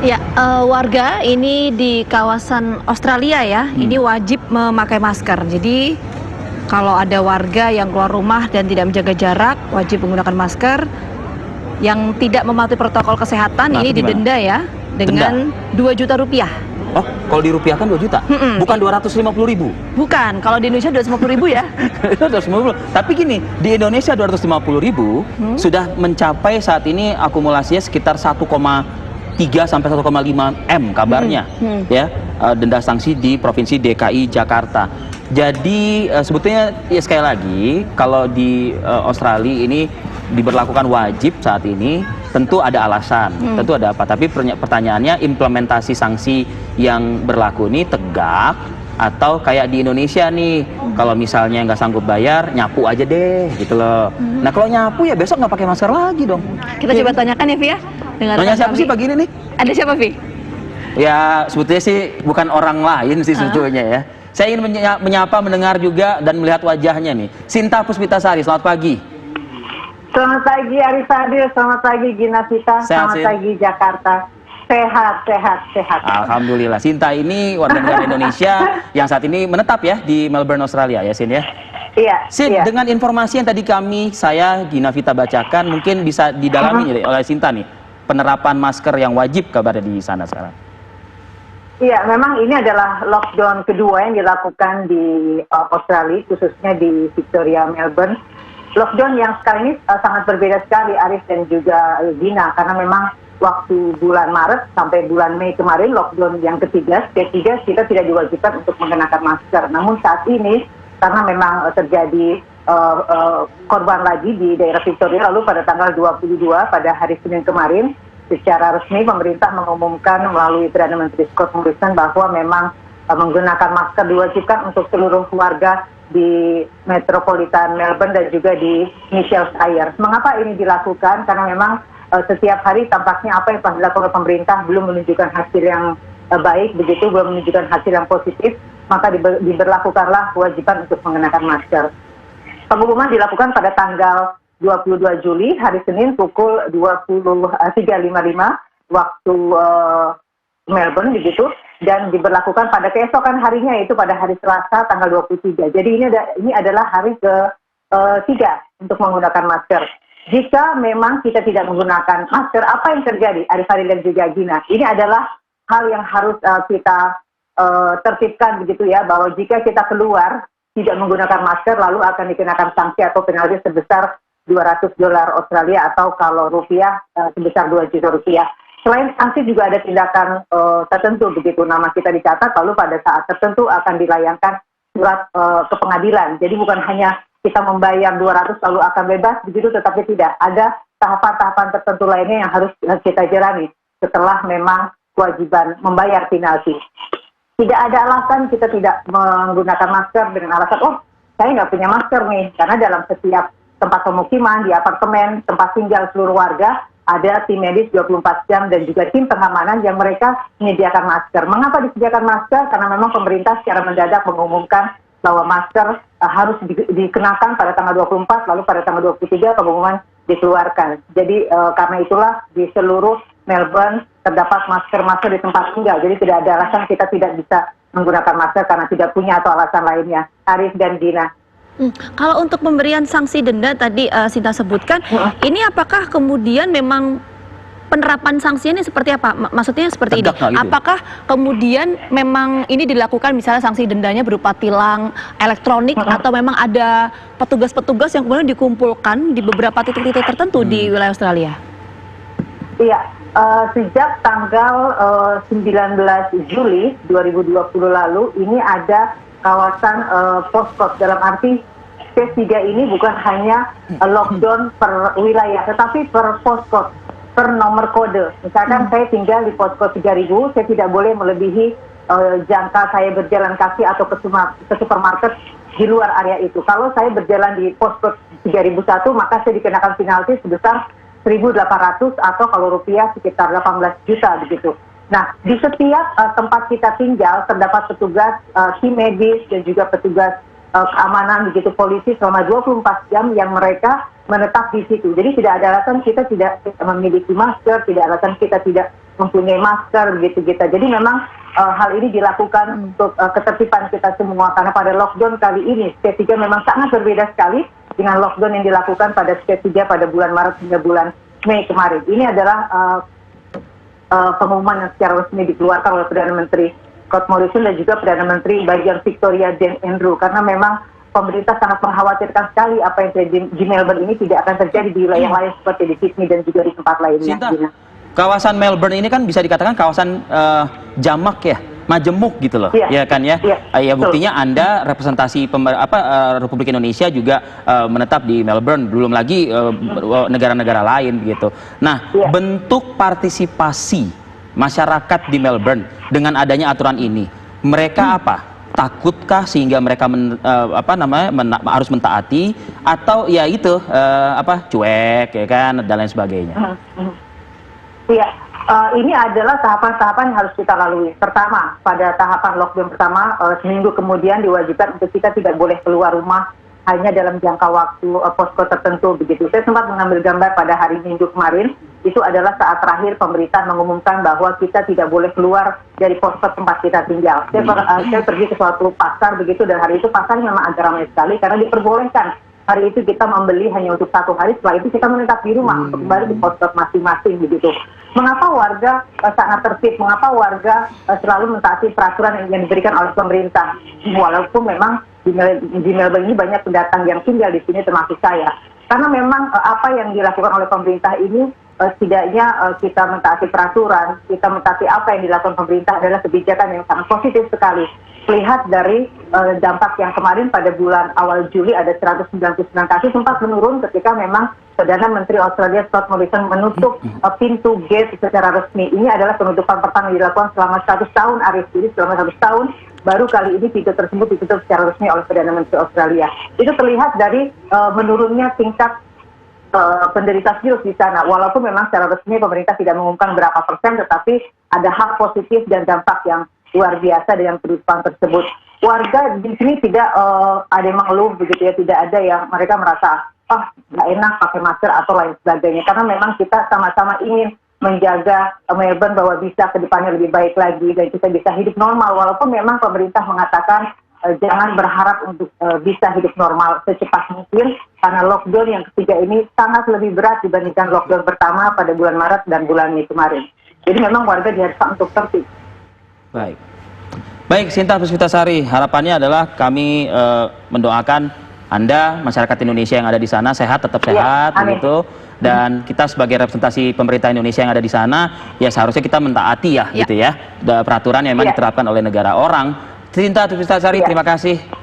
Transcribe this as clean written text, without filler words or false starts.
Ya, warga ini di kawasan Australia ya, ini wajib memakai masker. Jadi kalau ada warga yang keluar rumah dan tidak menjaga jarak, wajib menggunakan masker. Yang tidak mematuhi protokol kesehatan ini didenda ya dengan 2 juta rupiah. Oh, kalau dirupiahkan 2 juta? Bukan 250.000? Bukan, kalau di Indonesia 250.000 ya. 250. Tapi gini, di Indonesia 250.000 sudah mencapai saat ini akumulasinya sekitar 1,3 sampai 1,5 M kabarnya, ya, denda sanksi di Provinsi DKI Jakarta. Jadi sebetulnya ya sekali lagi kalau di Australia ini diberlakukan wajib saat ini, tentu ada alasan, tentu ada apa. Tapi pertanyaannya, implementasi sanksi yang berlaku ini tegak atau kayak di Indonesia nih, kalau misalnya nggak sanggup bayar, nyapu aja deh, gitu loh. Nah kalau nyapu ya besok nggak pakai masker lagi dong. Kita coba tanyakan ya, Vi ya. Tanya siapa sih pagi ini nih? Ada siapa, Vi? Ya sebetulnya sih bukan orang lain sih sebetulnya ya. Saya ingin menyapa, mendengar juga dan melihat wajahnya nih. Sinta Puspitasari, selamat pagi. Selamat pagi Arif Fadil, selamat pagi Gina Vita, selamat pagi Jakarta. Sehat. Alhamdulillah. Sinta ini warga negara Indonesia yang saat ini menetap ya di Melbourne, Australia ya, Sin ya? Iya. Sin, dengan informasi yang tadi saya Gina Vita bacakan, mungkin bisa didalami oleh Sinta nih, penerapan masker yang wajib kabarnya di sana sekarang. Iya, memang ini adalah lockdown kedua yang dilakukan di Australia, khususnya di Victoria, Melbourne. Lockdown yang sekali ini sangat berbeda sekali, Arif dan juga Gina, karena memang waktu bulan Maret sampai bulan Mei kemarin, lockdown yang ketiga, kita tidak diwajibkan untuk mengenakan masker. Namun saat ini, karena memang terjadi korban lagi di daerah Victoria, lalu pada tanggal 22, pada hari Senin kemarin, secara resmi pemerintah mengumumkan melalui Perdana Menteri Scott Morrison bahwa memang menggunakan masker diwajibkan untuk seluruh warga di metropolitan Melbourne dan juga di New South Wales. Mengapa ini dilakukan? Karena memang setiap hari tampaknya apa yang telah dilakukan oleh pemerintah belum menunjukkan hasil yang baik, begitu, belum menunjukkan hasil yang positif, maka diberlakukanlah kewajiban untuk mengenakan masker. Pengumuman dilakukan pada tanggal 22 Juli, hari Senin pukul 3.55 waktu Melbourne, begitu, dan diberlakukan pada keesokan harinya, yaitu pada hari Selasa tanggal 23. Jadi ini adalah hari ketiga untuk menggunakan masker. Jika memang kita tidak menggunakan masker, apa yang terjadi? Arif Fadil dan juga Gina, ini adalah hal yang harus kita tertibkan, begitu ya, bahwa jika kita keluar tidak menggunakan masker, lalu akan dikenakan sanksi atau penalti sebesar $200 Australia atau kalau rupiah sebesar 2 juta rupiah. Selain sanksi juga ada tindakan tertentu, begitu, nama kita dicatat, lalu pada saat tertentu akan dilayangkan surat ke pengadilan. Jadi bukan hanya kita membayar 200 lalu akan bebas, begitu, tetapi tidak. Ada tahapan-tahapan tertentu lainnya yang harus kita jalani setelah memang kewajiban membayar penalti. Tidak ada alasan kita tidak menggunakan masker dengan alasan, oh saya nggak punya masker nih, karena dalam setiap tempat pemukiman, di apartemen, tempat tinggal seluruh warga, ada tim medis 24 jam dan juga tim pengamanan yang mereka menyediakan masker. Mengapa disediakan masker? Karena memang pemerintah secara mendadak mengumumkan bahwa masker harus dikenakan pada tanggal 24, lalu pada tanggal 23 pengumuman dikeluarkan. Jadi karena itulah di seluruh Melbourne terdapat masker-masker di tempat tinggal. Jadi tidak ada alasan kita tidak bisa menggunakan masker karena tidak punya atau alasan lainnya. Arif dan Dina. Kalau untuk pemberian sanksi denda tadi Sinta sebutkan, ini apakah kemudian memang penerapan sanksinya ini seperti apa? Maksudnya seperti ini, apakah kemudian memang ini dilakukan misalnya sanksi dendanya berupa tilang elektronik atau memang ada petugas-petugas yang kemudian dikumpulkan di beberapa titik-titik tertentu di wilayah Australia? Iya, sejak tanggal 19 Juli 2020 lalu ini ada kawasan postcode, dalam arti P3 ini bukan hanya lockdown per wilayah, tetapi per postcode, per nomor kode. Misalkan saya tinggal di postcode 3000, saya tidak boleh melebihi jangka saya berjalan kaki atau ke supermarket di luar area itu. Kalau saya berjalan di postcode 3001, maka saya dikenakan penalti sebesar 1.800 atau kalau rupiah sekitar 18 juta begitu. Nah, di setiap tempat kita tinggal terdapat petugas tim medis dan juga petugas keamanan, begitu, polisi selama 24 jam yang mereka menetap di situ. Jadi tidak ada alasan kita tidak memiliki masker, tidak ada alasan kita tidak mempunyai masker begitu kita. Jadi memang hal ini dilakukan untuk ketertiban kita semua, karena pada lockdown kali ini stage 3 memang sangat berbeda sekali dengan lockdown yang dilakukan pada stage 3 pada bulan Maret hingga bulan Mei kemarin. Ini adalah pengumuman yang secara resmi dikeluarkan oleh Perdana Menteri Scott Morrison dan juga Perdana Menteri bagian Victoria Jane Andrews, karena memang pemerintah sangat mengkhawatirkan sekali apa yang terjadi di Melbourne ini tidak akan terjadi di wilayah lain seperti di Sydney dan juga di tempat lainnya. Sinta, kawasan Melbourne ini kan bisa dikatakan kawasan jamak ya, majemuk gitu loh, ya kan ya. Ya buktinya Anda representasi Republik Indonesia juga menetap di Melbourne, belum lagi negara-negara lain begitu. Nah, bentuk partisipasi masyarakat di Melbourne dengan adanya aturan ini, mereka apa? Takutkah sehingga mereka harus mentaati, atau ya itu cuek ya kan dan lain sebagainya? Iya, ini adalah tahapan-tahapan yang harus kita lalui. Pertama, pada tahapan lockdown pertama, seminggu kemudian diwajibkan untuk kita tidak boleh keluar rumah hanya dalam jangka waktu posko tertentu begitu. Saya sempat mengambil gambar pada hari Minggu kemarin. Itu adalah saat terakhir pemerintah mengumumkan bahwa kita tidak boleh keluar dari posko tempat kita tinggal. Saya pergi ke suatu pasar begitu, dan hari itu pasar memang agak ramai sekali karena diperbolehkan. Hari itu kita membeli hanya untuk 1 hari, setelah itu kita menetap di rumah untuk kembali di posko masing-masing begitu. Mengapa warga sangat tertib? Mengapa warga selalu mentaati peraturan yang diberikan oleh pemerintah? Walaupun memang di Melbourne ini banyak pendatang yang tinggal di sini termasuk saya. Karena memang apa yang dilakukan oleh pemerintah ini setidaknya kita mentaati peraturan, kita mentaati apa yang dilakukan pemerintah adalah kebijakan yang sangat positif sekali. Lihat dari dampak yang kemarin pada bulan awal Juli ada 199 kasus, sempat menurun ketika memang Perdana Menteri Australia Scott Morrison menutup pintu gate secara resmi. Ini adalah penutupan pertama yang dilakukan selama 100 tahun, Arif. Jadi selama 100 tahun baru kali ini pintu tersebut ditutup secara resmi oleh Perdana Menteri Australia. Itu terlihat dari menurunnya tingkat penderita virus di sana. Walaupun memang secara resmi pemerintah tidak mengumumkan berapa persen, tetapi ada hal positif dan dampak yang luar biasa dengan penutupan tersebut. Warga di sini tidak ada yang mengeluh begitu ya, tidak ada yang mereka merasa nggak enak pakai masker atau lain sebagainya. Karena memang kita sama-sama ingin menjaga Melbourne bahwa bisa ke depannya lebih baik lagi dan kita bisa hidup normal. Walaupun memang pemerintah mengatakan jangan berharap untuk bisa hidup normal secepat mungkin, karena lockdown yang ketiga ini sangat lebih berat dibandingkan lockdown pertama pada bulan Maret dan bulan Mei kemarin. Jadi memang warga diharuskan untuk tertib. Baik, Sinta Puspitasari, harapannya adalah kami mendoakan Anda, masyarakat Indonesia yang ada di sana sehat, tetap sehat, begitu. Dan kita sebagai representasi pemerintah Indonesia yang ada di sana, ya seharusnya kita mentaati gitu ya, peraturan yang memang diterapkan oleh negara orang. Sinta Puspitasari, terima kasih.